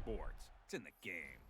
sports. It's in the game.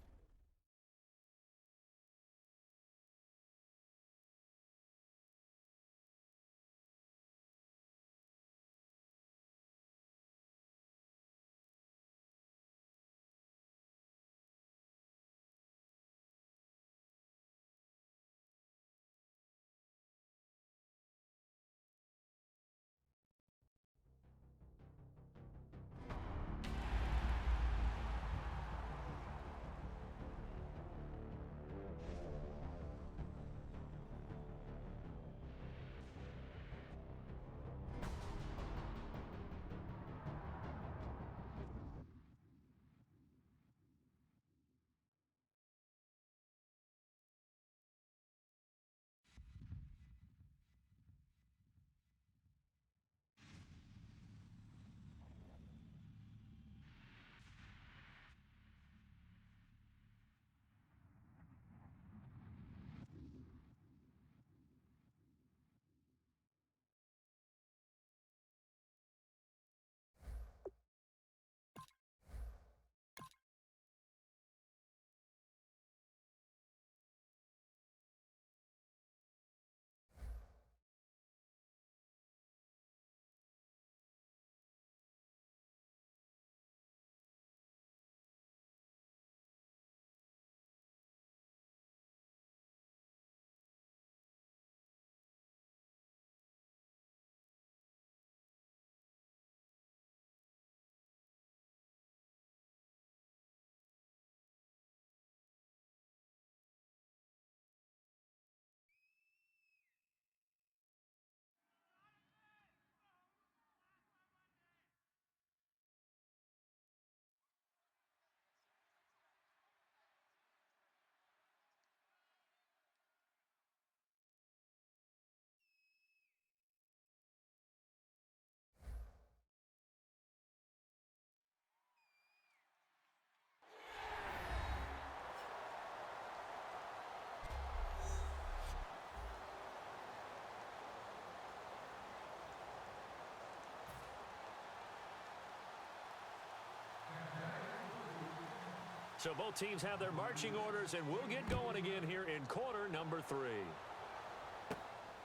So both teams have their marching orders, and we'll get going again here in quarter number 3.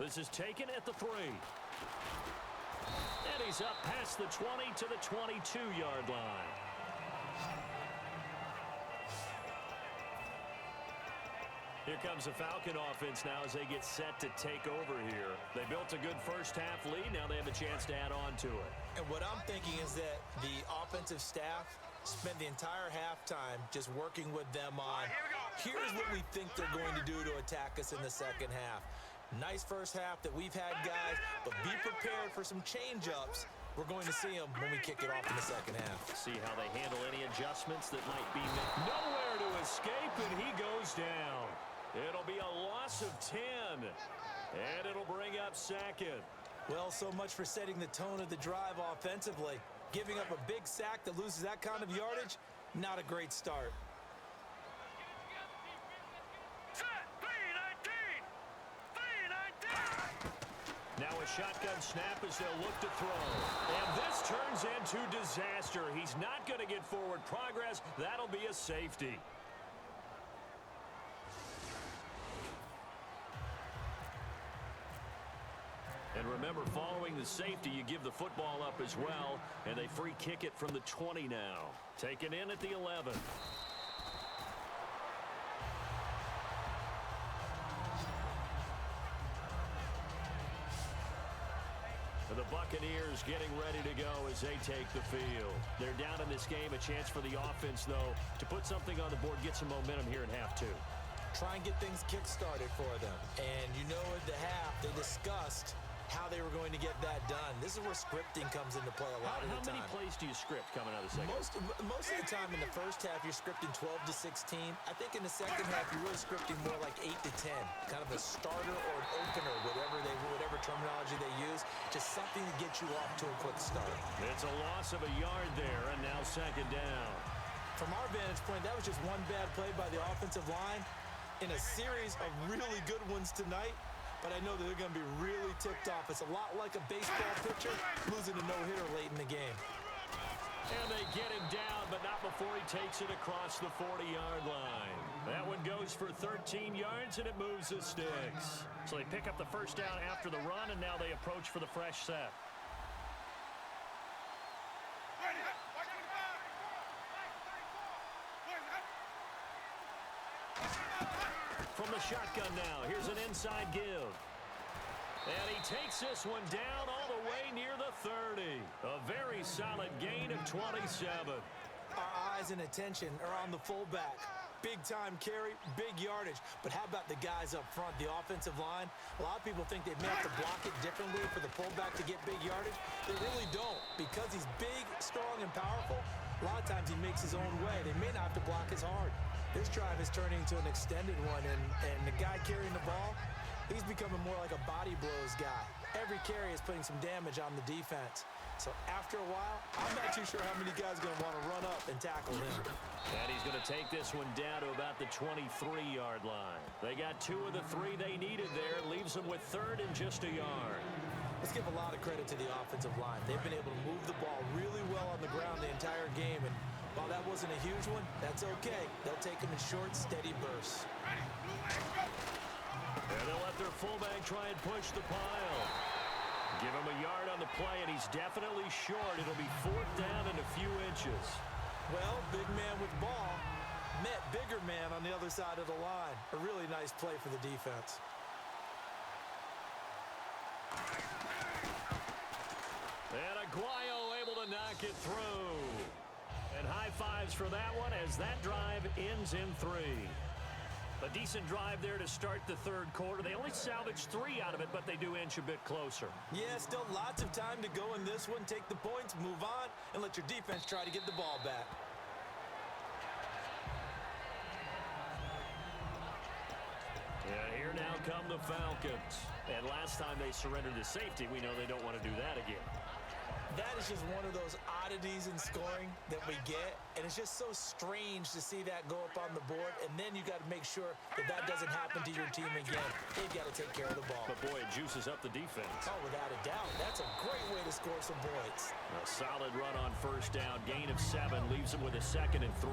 This is taken at the 3. And he's up past the 20 to the 22-yard line. Here comes the Falcon offense now as they get set to take over here. They built a good first-half lead. Now they have a chance to add on to it. And what I'm thinking is that the offensive staff spent the entire halftime just working with them on, here's what we think they're going to do to attack us in the second half. Nice first half that we've had, guys, but be prepared for some change-ups. We're going to see them when we kick it off in the second half. See how they handle any adjustments that might be made. Nowhere to escape, and he goes down. It'll be a loss of 10, and it'll bring up second. Well, so much for setting the tone of the drive offensively. Giving up a big sack that loses that kind of yardage, not a great start. Now a shotgun snap as they'll look to throw. And this turns into disaster. He's not going to get forward progress. That'll be a safety. And remember, following the safety, you give the football up as well, and they free kick it from the 20 now. Taken in at the 11. The Buccaneers getting ready to go as they take the field. They're down in this game. A chance for the offense, though, to put something on the board, get some momentum here in half 2. Try and get things kick-started for them. And you know at the half, they discussed how they were going to get that done. This is where scripting comes into play a lot of the time. How many plays do you script coming out of the second? Most of the time in the first half, you're scripting 12 to 16. I think in the second half, you're really scripting more like 8 to 10. Kind of a starter or an opener, whatever terminology they use. Just something to get you off to a quick start. It's a loss of a yard there, and now second down. From our vantage point, that was just one bad play by the offensive line in a series of really good ones tonight. But I know that they're going to be really ticked off. It's a lot like a baseball pitcher losing a no-hitter late in the game. And they get him down, but not before he takes it across the 40-yard line. That one goes for 13 yards, and it moves the sticks. So they pick up the first down after the run, and now they approach for the fresh set. From the shotgun now, here's an inside give. And he takes this one down all the way near the 30. A very solid gain of 27. Our eyes and attention are on the fullback. Big-time carry, big yardage. But how about the guys up front, the offensive line? A lot of people think they may have to block it differently for the fullback to get big yardage. They really don't. Because he's big, strong, and powerful, a lot of times he makes his own way. They may not have to block as hard. This drive is turning into an extended one, and the guy carrying the ball, he's becoming more like a body blows guy. Every carry is putting some damage on the defense. So after a while, I'm not too sure how many guys are going to want to run up and tackle him. And he's going to take this one down to about the 23-yard line. They got 2 of the 3 they needed there. Leaves them with 3rd and just a yard. Let's give a lot of credit to the offensive line. They've been able to move the ball really well on the ground the entire game. And while that wasn't a huge one, that's okay. They'll take them in short, steady bursts. And they'll let their fullback try and push the pile. Give him a yard on the play, and he's definitely short. It'll be 4th down and a few inches. Well, big man with ball met bigger man on the other side of the line. A really nice play for the defense. And Aguayo able to knock it through. And high fives for that one as that drive ends in 3. A decent drive there to start the 3rd quarter. They only salvaged 3 out of it, but they do inch a bit closer. Yeah, still lots of time to go in this one. Take the points, move on, and let your defense try to get the ball back. And here now come the Falcons. And last time they surrendered to safety, we know they don't want to do that again. That is just one of those oddities in scoring that we get, and it's just so strange to see that go up on the board, and then you got to make sure that that doesn't happen to your team again. They've got to take care of the ball. But boy, it juices up the defense. Oh, without a doubt. That's a great way to score some points. A solid run on first down. Gain of 7 leaves them with a 2nd and 3.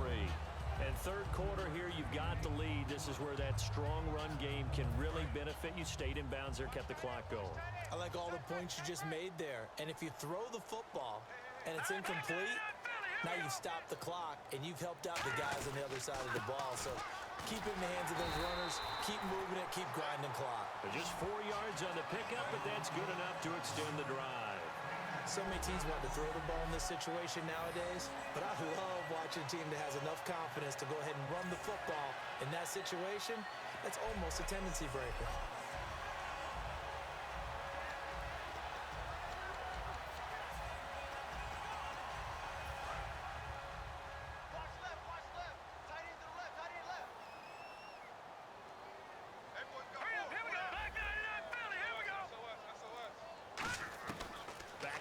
And 3rd quarter here, you've got the lead. This is where that strong run game can really benefit you. Stayed in bounds there, kept the clock going. I like all the points you just made there. And if you throw the football and it's incomplete, now you've stopped the clock and you've helped out the guys on the other side of the ball. So keep it in the hands of those runners, keep moving it, keep grinding clock. But just 4 yards on the pickup, but that's good enough to extend the drive. So many teams want to throw the ball in this situation nowadays, but I love watching a team that has enough confidence to go ahead and run the football. In that situation, that's almost a tendency breaker.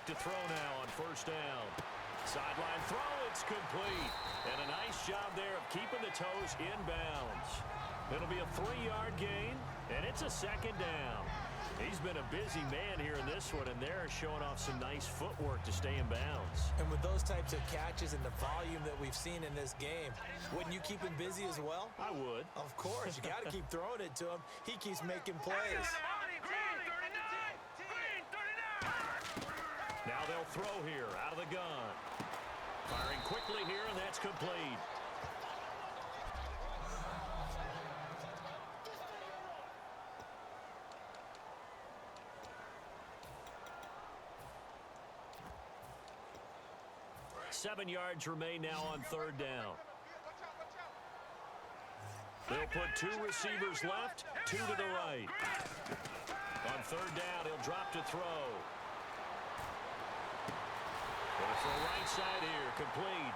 To throw now on first down. Sideline throw, it's complete. And a nice job there of keeping the toes in bounds. It'll be a 3-yard gain, and it's a 2nd down. He's been a busy man here in this one, and they're showing off some nice footwork to stay in bounds. And with those types of catches and the volume that we've seen in this game, wouldn't you keep him busy as well? I would. Of course. You got to keep throwing it to him. He keeps making plays. Now they'll throw here out of the gun. Firing quickly here, and that's complete. Seven yards remain now on 3rd down. They'll put 2 receivers left, 2 to the right. On 3rd down, he'll drop to throw. For the right side here, complete.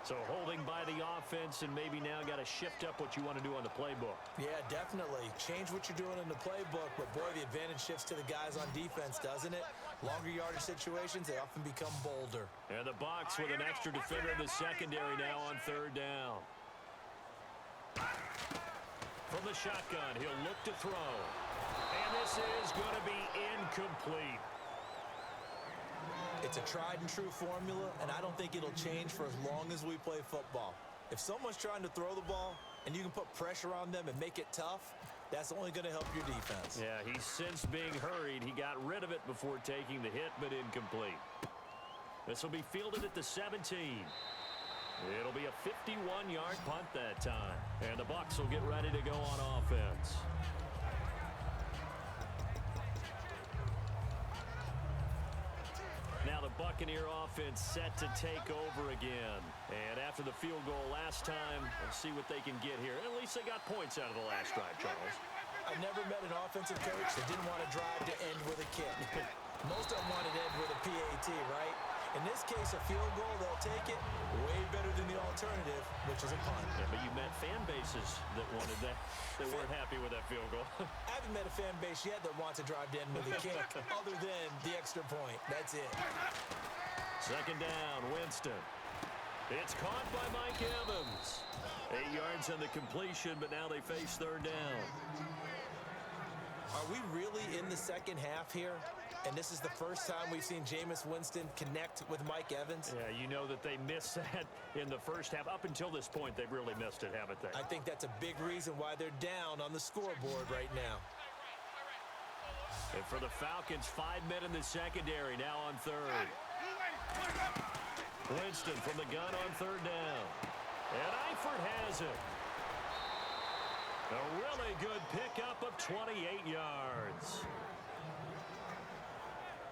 So holding by the offense, and maybe now got to shift up what you want to do on the playbook. Yeah, definitely. Change what you're doing in the playbook, but boy, the advantage shifts to the guys on defense, doesn't it? Longer yardage situations, they often become bolder. And the Bucs with an extra defender in the secondary now on 3rd down. From the shotgun, he'll look to throw. And this is going to be incomplete. It's a tried-and-true formula, and I don't think it'll change for as long as we play football. If someone's trying to throw the ball and you can put pressure on them and make it tough, that's only going to help your defense. Yeah, he sensed being hurried. He got rid of it before taking the hit, but incomplete. This will be fielded at the 17. It'll be a 51-yard punt that time. And the Bucs will get ready to go on offense. Now the Buccaneer offense set to take over again. And after the field goal last time, we'll see what they can get here. At least they got points out of the last drive, Charles. I've never met an offensive coach that didn't want to drive to end with a kick. Most of them wanted to end with a PAT, right? In this case, a field goal, they'll take it way better than the alternative, which is a punt. Yeah, but you met fan bases that wanted that. They weren't happy with that field goal. I haven't met a fan base yet that wants to drive to end with a kick, other than the extra point. That's it. Second down, Winston. It's caught by Mike Evans. 8 yards on the completion, but now they face third down. Are we really in the second half here? And this is the first time we've seen Jameis Winston connect with Mike Evans? Yeah, you know that they missed that in the first half. Up until this point, they've really missed it, haven't they? I think that's a big reason why they're down on the scoreboard right now. And for the Falcons, 5 men in the secondary, now on third. Winston from the gun on third down. And Eifert has it. A really good pickup of 28 yards.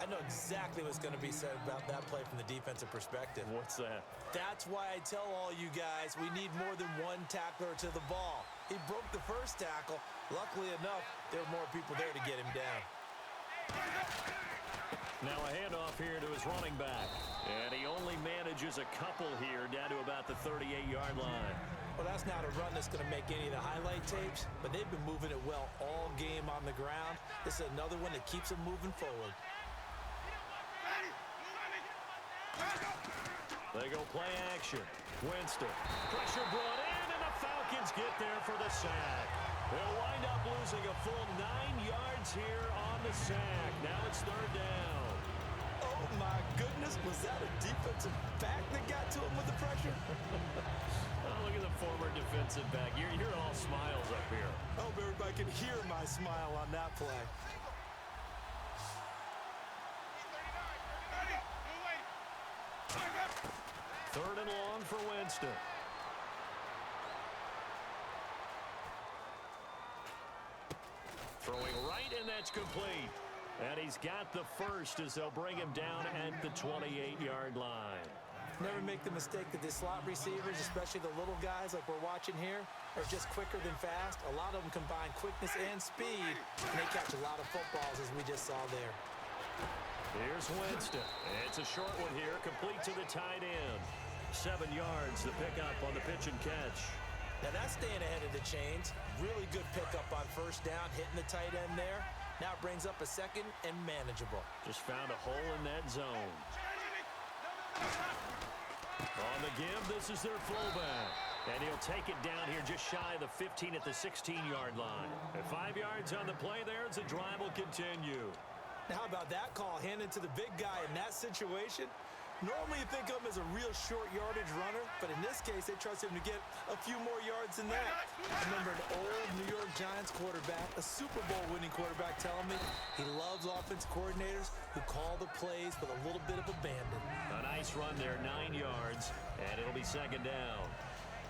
I know exactly what's going to be said about that play from the defensive perspective. What's that? That's why I tell all you guys we need more than one tackler to the ball. He broke the first tackle. Luckily enough, there were more people there to get him down. Now a handoff here to his running back. And he only manages a couple here down to about the 38-yard line. Well, that's not a run that's going to make any of the highlight tapes, but they've been moving it well all game on the ground. This is another one that keeps them moving forward. They go play action. Winston. Pressure brought in, and the Falcons get there for the sack. They'll wind up losing a full 9 yards here on the sack. Now it's third down. Oh, my goodness. Was that a defensive back that got to him with the pressure? Oh, look at the former defensive back. You're all smiles up here. I hope everybody can hear my smile on that play. Third and long for Winston. Throwing right, and that's complete. And he's got the first as they'll bring him down at the 28-yard line. Never make the mistake that the slot receivers, especially the little guys like we're watching here, are just quicker than fast. A lot of them combine quickness and speed, and they catch a lot of footballs, as we just saw there. Here's Winston. It's a short one here, complete to the tight end. 7 yards, the pickup on the pitch and catch. Now that's staying ahead of the chains. Really good pickup on first down, hitting the tight end there. Now it brings up a second and manageable. Just found a hole in that zone. On the give, this is their fullback. And he'll take it down here just shy of the 15 at the 16-yard line. At 5 yards on the play there, as the drive will continue. Now how about that call handed to the big guy in that situation? Normally you think of him as a real short yardage runner, but in this case they trust him to get a few more yards than that. I remember an old New York Giants quarterback, a Super Bowl winning quarterback, telling me he loves offense coordinators who call the plays with a little bit of abandon. A nice run there, 9 yards, and it'll be second down.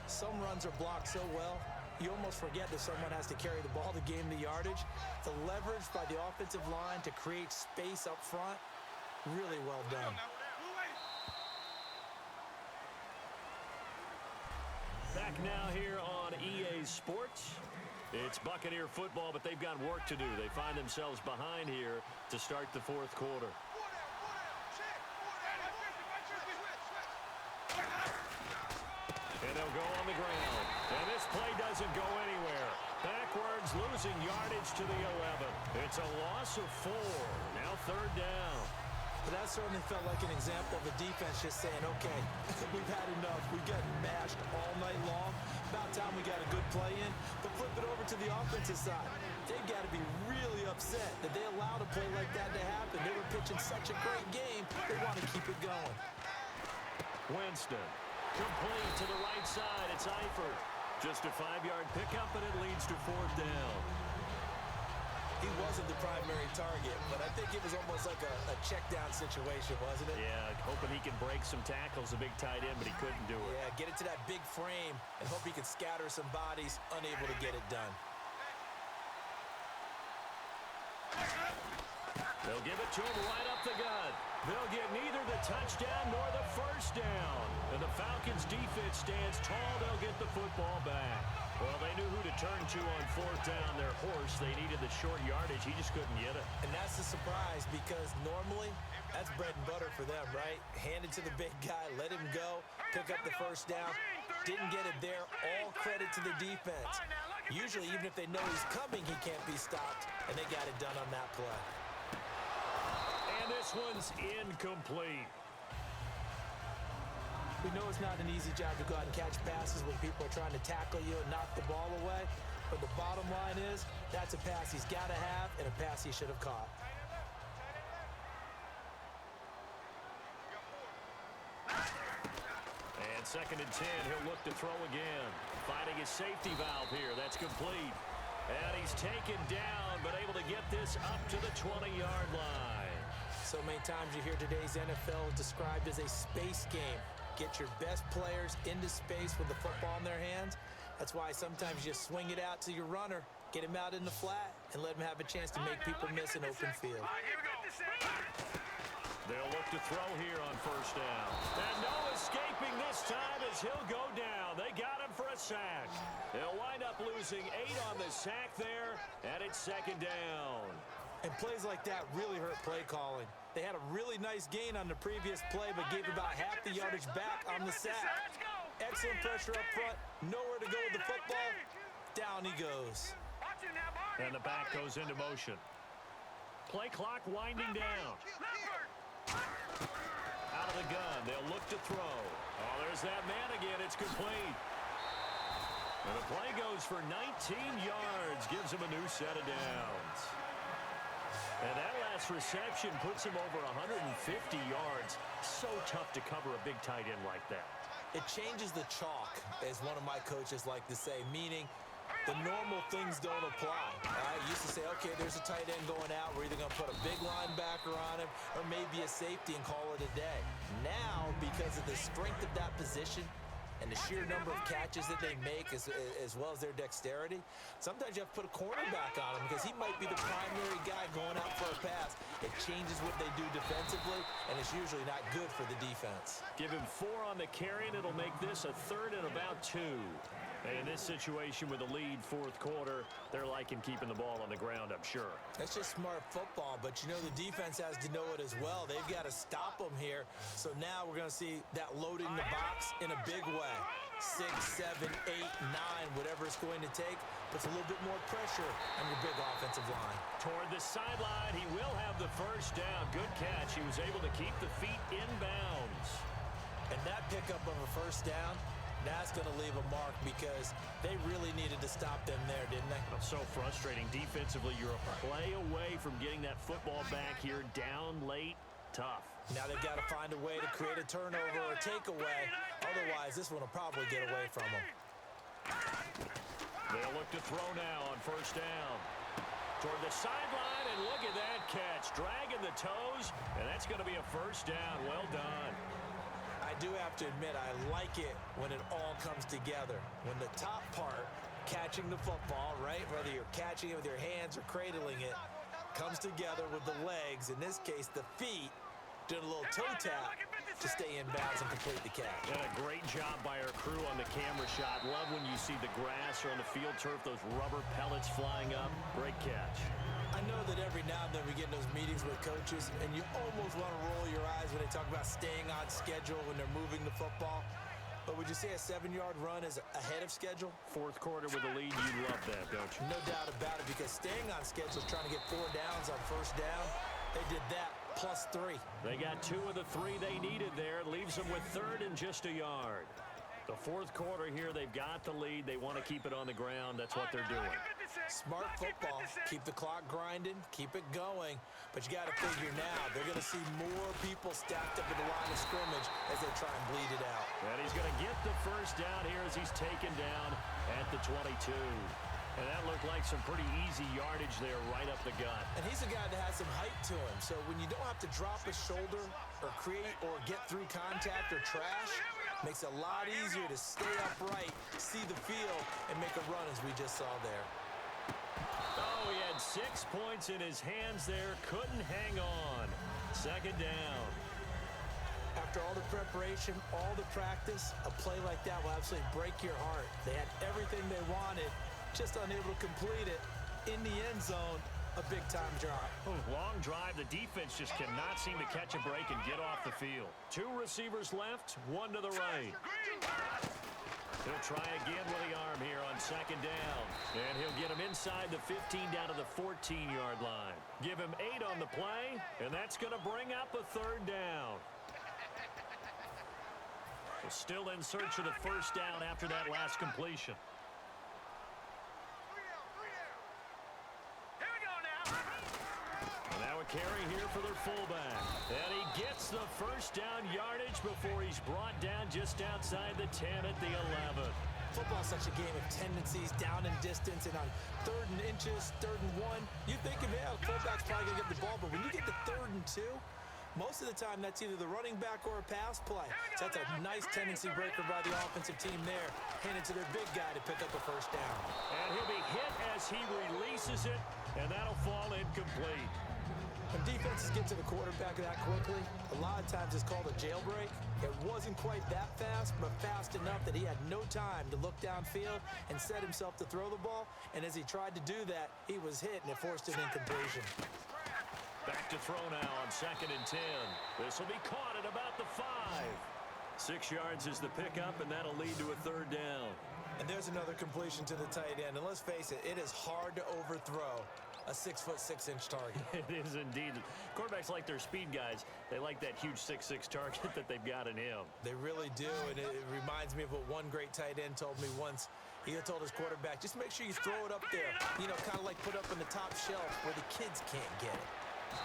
Some runs are blocked so well, you almost forget that someone has to carry the ball to gain the yardage. The leverage by the offensive line to create space up front, really well done. Back now here on EA Sports. It's Buccaneer football, but they've got work to do. They find themselves behind here to start the fourth quarter. And they'll go on the ground. And this play doesn't go anywhere. Backwards, losing yardage to the 11. It's a loss of 4. Now third down. But that certainly felt like an example of the defense just saying, okay, we've had enough. We've gotten mashed all night long. About time we got a good play in. But flip it over to the offensive side. They've got to be really upset that they allowed a play like that to happen. They were pitching such a great game, they want to keep it going. Winston, complete to the right side. It's Eifert. Just a 5-yard pickup, and it leads to 4th down. He wasn't the primary target, but I think it was almost like a check-down situation, wasn't it? Yeah, hoping he can break some tackles, a big tight end, but he couldn't do it. Yeah, get it to that big frame and hope he can scatter some bodies, unable to get it done. They'll give it to him right up the gut. They'll get neither the touchdown nor the first down. And the Falcons' defense stands tall. They'll get the football back. Well, they knew who to turn to on 4th down. Their horse, they needed the short yardage. He just couldn't get it. And that's the surprise because normally that's bread and butter for them, right? Hand it to the big guy, let him go, pick up the first down. Didn't get it there. All credit to the defense. Usually, even if they know he's coming, he can't be stopped. And they got it done on that play. And this one's incomplete. We know it's not an easy job to go out and catch passes when people are trying to tackle you and knock the ball away. But the bottom line is, that's a pass he's got to have and a pass he should have caught. And 2nd and 10, he'll look to throw again. Finding his safety valve here. That's complete. And he's taken down, but able to get this up to the 20-yard line. So many times you hear today's NFL described as a space game. Get your best players into space with the football in their hands. That's why sometimes you swing it out to your runner, get him out in the flat, and let him have a chance to make people miss an open field. They'll look to throw here on 1st down. And no escaping this time as he'll go down. They got him for a sack. They'll wind up losing 8 on the sack there, and it's 2nd down. And plays like that really hurt play calling. They had a really nice gain on the previous play, but gave about half the yardage back on the sack. Excellent pressure up front. Nowhere to go with the football. Down he goes. And the back goes into motion. Play clock winding down. Out of the gun. They'll look to throw. Oh, there's that man again. It's complete. And the play goes for 19 yards. Gives him a new set of downs. And that last reception puts him over 150 yards. So tough to cover a big tight end like that. It changes the chalk, as one of my coaches like to say, meaning the normal things don't apply. I used to say, okay, there's a tight end going out. We're either going to put a big linebacker on him or maybe a safety and call it a day. Now, because of the strength of that position and the sheer number of catches that they make as well as their dexterity, sometimes you have to put a cornerback on him because he might be the primary guy going out for a pass. It changes what they do defensively, and it's usually not good for the defense. Give him 4 on the carry, and it'll make this a 3rd and about 2. And in this situation with a lead 4th quarter, they're liking keeping the ball on the ground, I'm sure. That's just smart football, but you know the defense has to know it as well. They've got to stop them here. So now we're going to see that loading the box in a big way. 6, 7, 8, 9, whatever it's going to take, puts a little bit more pressure on your big offensive line. Toward the sideline, he will have the first down. Good catch. He was able to keep the feet in bounds. And that pickup of a first down, that's going to leave a mark because they really needed to stop them there, didn't they? So frustrating. Defensively, you're a play away from getting that football back here down late. Tough. Now they've got to find a way to create a turnover or a takeaway. Otherwise, this one will probably get away from them. They'll look to throw now on 1st down. Toward the sideline, and look at that catch. Dragging the toes, and that's going to be a first down. Well done. I do have to admit, I like it when it all comes together. When the top part, catching the football, right, whether you're catching it with your hands or cradling it, comes together with the legs, in this case, the feet, doing a little toe tap to stay in bounds and complete the catch. And a great job by our crew on the camera shot. Love when you see the grass or on the field turf, those rubber pellets flying up. Great catch. I know that every now and then we get in those meetings with coaches, and you almost want to roll your eyes when they talk about staying on schedule when they're moving the football. But would you say a 7-yard run is ahead of schedule? 4th quarter with a lead, you love that, don't you? No doubt about it, because staying on schedule is trying to get 4 downs on first down. They did that plus 3. They got 2 of the 3 they needed there. Leaves them with 3rd and just a yard. The fourth quarter here, they've got the lead. They want to keep it on the ground. That's what they're doing. Smart football. Keep the clock grinding. Keep it going. But you got to figure now, they're going to see more people stacked up at the line of scrimmage as they try and bleed it out. And he's going to get the first down here as he's taken down at the 22. And that looked like some pretty easy yardage there right up the gut. And he's a guy that has some height to him. So when you don't have to drop a shoulder or create or get through contact or trash, makes it a lot easier to stay upright, see the field, and make a run as we just saw there. Oh, he had 6 points in his hands there. Couldn't hang on. Second down. After all the preparation, all the practice, a play like that will absolutely break your heart. They had everything they wanted, just unable to complete it. In the end zone, a big-time drive. Long drive. The defense just cannot seem to catch a break and get off the field. 2 receivers left, 1 to the right. He'll try again with the arm here on second down. And he'll get him inside the 15 down to the 14-yard line. Give him 8 on the play, and that's going to bring up a third down. Still in search of the first down after that last completion. Now a carry here for their fullback. And he gets the first down yardage before he's brought down just outside the 10 at the 11. Football's such a game of tendencies, down and distance, and on 3rd and inches, 3rd and 1, you think of, yeah, the fullback's probably going to get the ball, but when you get to 3rd and 2, most of the time that's either the running back or a pass play. So that's a nice tendency breaker by the offensive team there. Hand it to their big guy to pick up a first down. And he'll be hit as he releases it, and that'll fall incomplete. When defenses get to the quarterback that quickly, a lot of times it's called a jailbreak. It wasn't quite that fast, but fast enough that he had no time to look downfield and set himself to throw the ball. And as he tried to do that, he was hit, and it forced an incompletion. Back to throw now on 2nd and 10. This will be caught at about the 5. 6 yards is the pickup, and that'll lead to a third down. And there's another completion to the tight end. And let's face it, it is hard to overthrow a 6'6" target. It is indeed. Quarterbacks like their speed guys. They like that huge 6'6" target that they've got in him. They really do, and it reminds me of what one great tight end told me once. He told his quarterback, just make sure you throw it up there. You know, kind of like put up on the top shelf where the kids can't get it.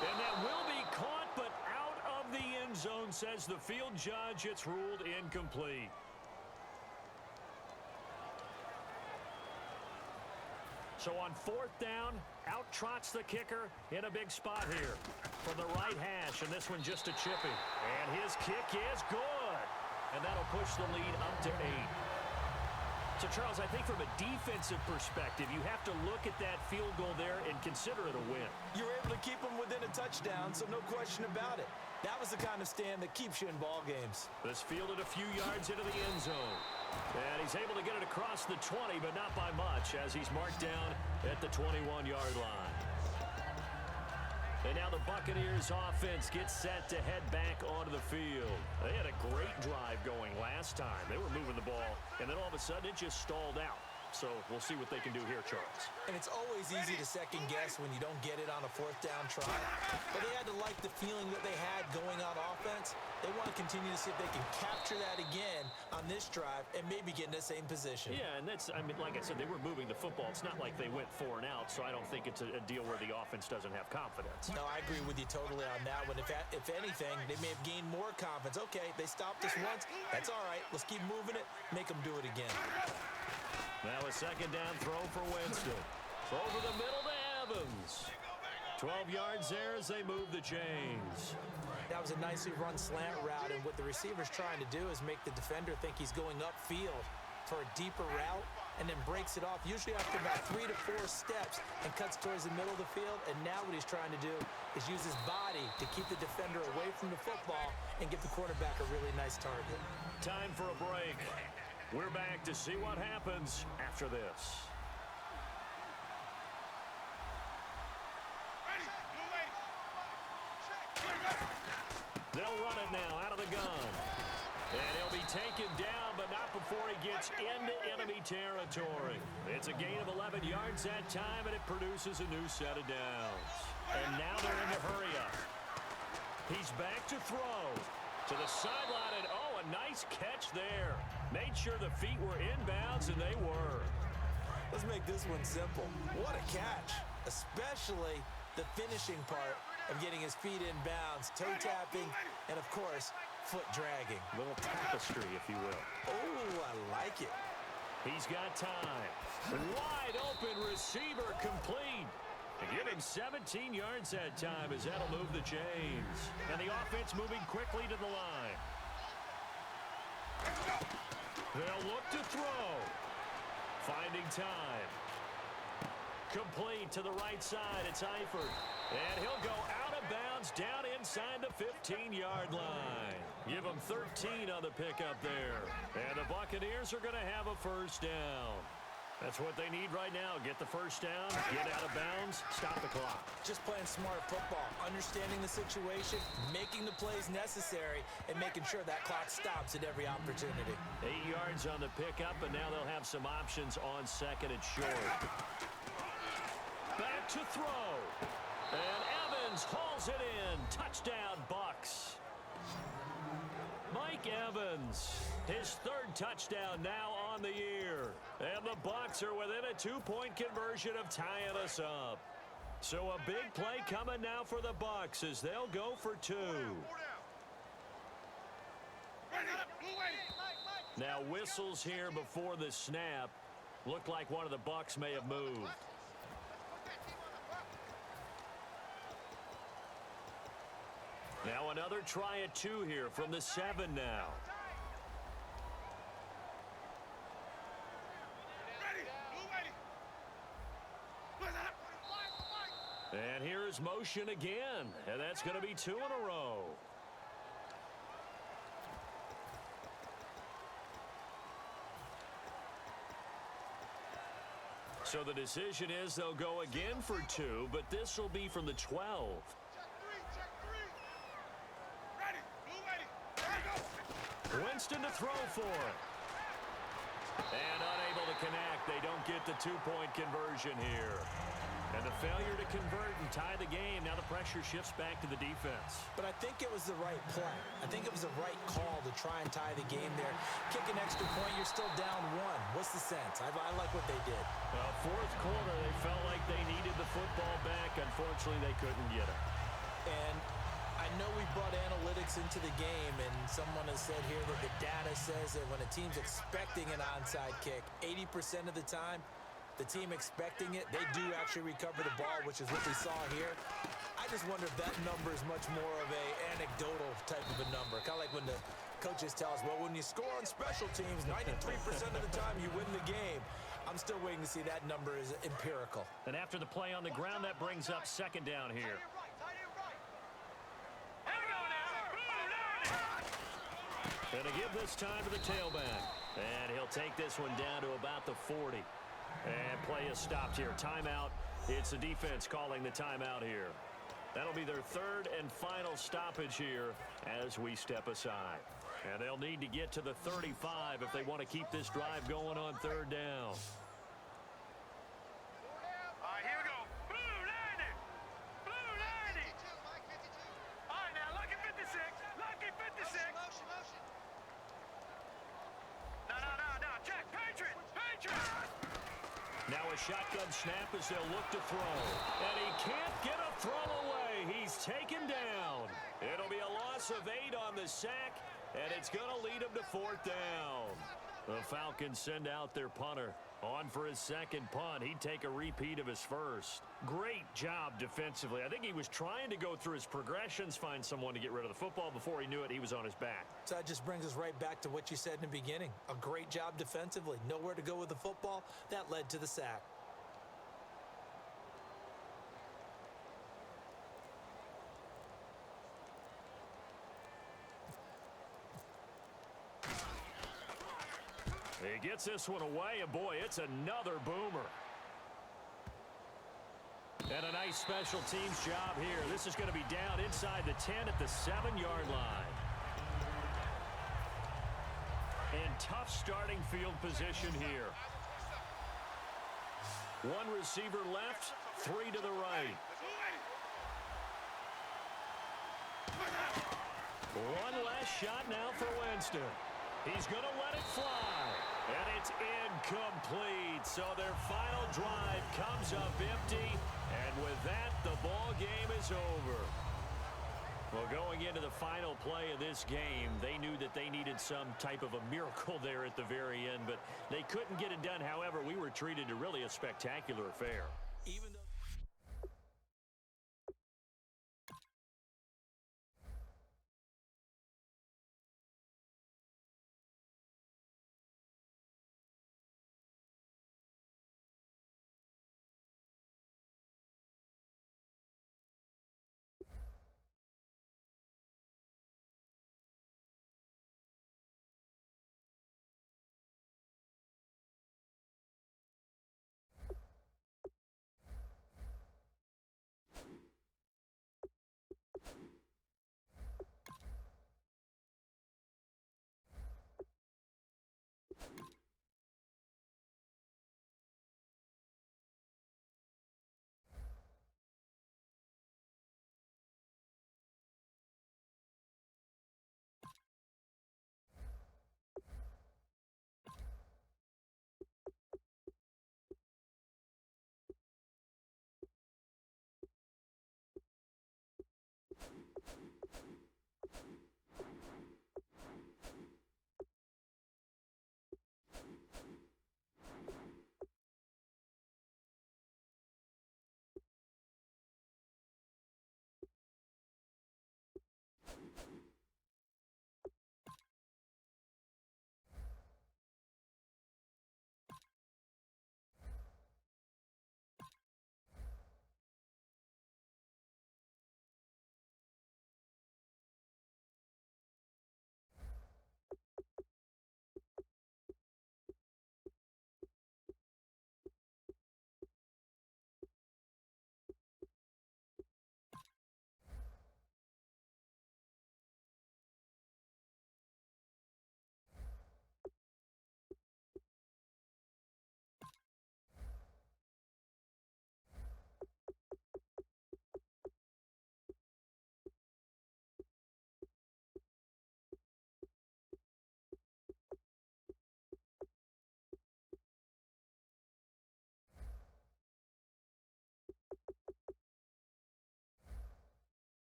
And that will be caught, but out of the end zone, says the field judge. It's ruled incomplete. So on 4th down, out trots the kicker in a big spot here from the right hash, and this one just a chippy. And his kick is good. And that'll push the lead up to 8. So, Charles, I think from a defensive perspective, you have to look at that field goal there and consider it a win. You were able to keep them within a touchdown, so no question about it. That was the kind of stand that keeps you in ball games. This fielded a few yards into the end zone. And he's able to get it across the 20, but not by much, as he's marked down at the 21-yard line. And now the Buccaneers offense gets set to head back onto the field. They had a great drive going last time. They were moving the ball, and then all of a sudden it just stalled out. So we'll see what they can do here, Charles. And it's always easy to second guess when you don't get it on a 4th down try. But they had to like the feeling that they had going on offense. They want to continue to see if they can capture that again on this drive and maybe get in the same position. Yeah, and that's, I mean, like I said, they were moving the football. It's not like they went 4 and out, so I don't think it's a deal where the offense doesn't have confidence. No, I agree with you totally on that one. If anything, they may have gained more confidence. Okay, they stopped us once. That's all right. Let's keep moving it. Make them do it again. Now a 2nd down throw for Winston. Over the middle to Evans. 12 yards there as they move the chains. That was a nicely run slant route, and what the receiver's trying to do is make the defender think he's going upfield for a deeper route and then breaks it off, usually after about 3 to 4 steps, and cuts towards the middle of the field. And now what he's trying to do is use his body to keep the defender away from the football and give the quarterback a really nice target. Time for a break. We're back to see what happens after this. They'll run it now out of the gun. And he'll be taken down, but not before he gets into enemy territory. It's a gain of 11 yards that time, and it produces a new set of downs. And now they're in the hurry up. He's back to throw. To the sideline, and oh, a nice catch there. Made sure the feet were inbounds, and they were. Let's make this one simple. What a catch, especially the finishing part of getting his feet in bounds, toe tapping, and of course, foot dragging. Little tapestry, if you will. Oh, I like it. He's got time. Wide open receiver complete. And give him 17 yards that time as that'll move the chains. And the offense moving quickly to the line. They'll look to throw. Finding time. Complete to the right side. It's Eifert. And he'll go out of bounds down inside the 15-yard line. Give him 13 on the pickup there. And the Buccaneers are going to have a first down. That's what they need right now. Get the first down, get out of bounds, stop the clock. Just playing smart football, understanding the situation, making the plays necessary, and making sure that clock stops at every opportunity. 8 yards on the pickup, and now they'll have some options on second and short. Back to throw. And Evans hauls it in. Touchdown, Bucs. Mike Evans, his third touchdown now on the year. And the Bucs are within a 2-point conversion of tying us up. So a big play coming now for the Bucs as they'll go for 2. Now whistles here before the snap. Looked like one of the Bucs may have moved. Now another try at 2 here from the 7 now. And here's motion again, and that's going to be 2 in a row. So the decision is they'll go again for 2, but this will be from the 12. Winston to throw for. And unable to connect. They don't get the 2-point conversion here. And the failure to convert and tie the game. Now the pressure shifts back to the defense. But I think it was the right play. I think it was the right call to try and tie the game there. Kick an extra point, you're still down 1. What's the sense? I like what they did. Fourth quarter, they felt like they needed the football back. Unfortunately, they couldn't get it. And I know we brought analytics into the game, and someone has said here that the data says that when a team's expecting an onside kick, 80% of the time, the team expecting it, they do actually recover the ball, which is what we saw here. I just wonder if that number is much more of a anecdotal type of a number. Kind of like when the coaches tell us, well, when you score on special teams, 93% of the time you win the game. I'm still waiting to see that number is empirical. And after the play on the ground, that brings up second down here. Going to give this time to the tailback. And he'll take this one down to about the 40. And play is stopped here. Timeout. It's the defense calling the timeout here. That'll be their third and final stoppage here as we step aside. And they'll need to get to the 35 if they want to keep this drive going on third down. Now a shotgun snap as they'll look to throw. And he can't get a throw away. He's taken down. It'll be a loss of 8 on the sack, and it's going to lead him to fourth down. The Falcons send out their punter. On for his second punt. He'd take a repeat of his first. Great job defensively. I think he was trying to go through his progressions, find someone to get rid of the football. Before he knew it, he was on his back. So that just brings us right back to what you said in the beginning. A great job defensively. Nowhere to go with the football. That led to the sack. He gets this one away, and boy, it's another boomer. And a nice special teams job here. This is going to be down inside the 10 at the 7-yard line. And tough starting field position here. 1 receiver left, 3 to the right. 1 last shot now for Winston. He's going to let it fly. And it's incomplete. So their final drive comes up empty. And with that, the ball game is over. Well, going into the final play of this game, they knew that they needed some type of a miracle there at the very end, but they couldn't get it done. However, we were treated to really a spectacular affair.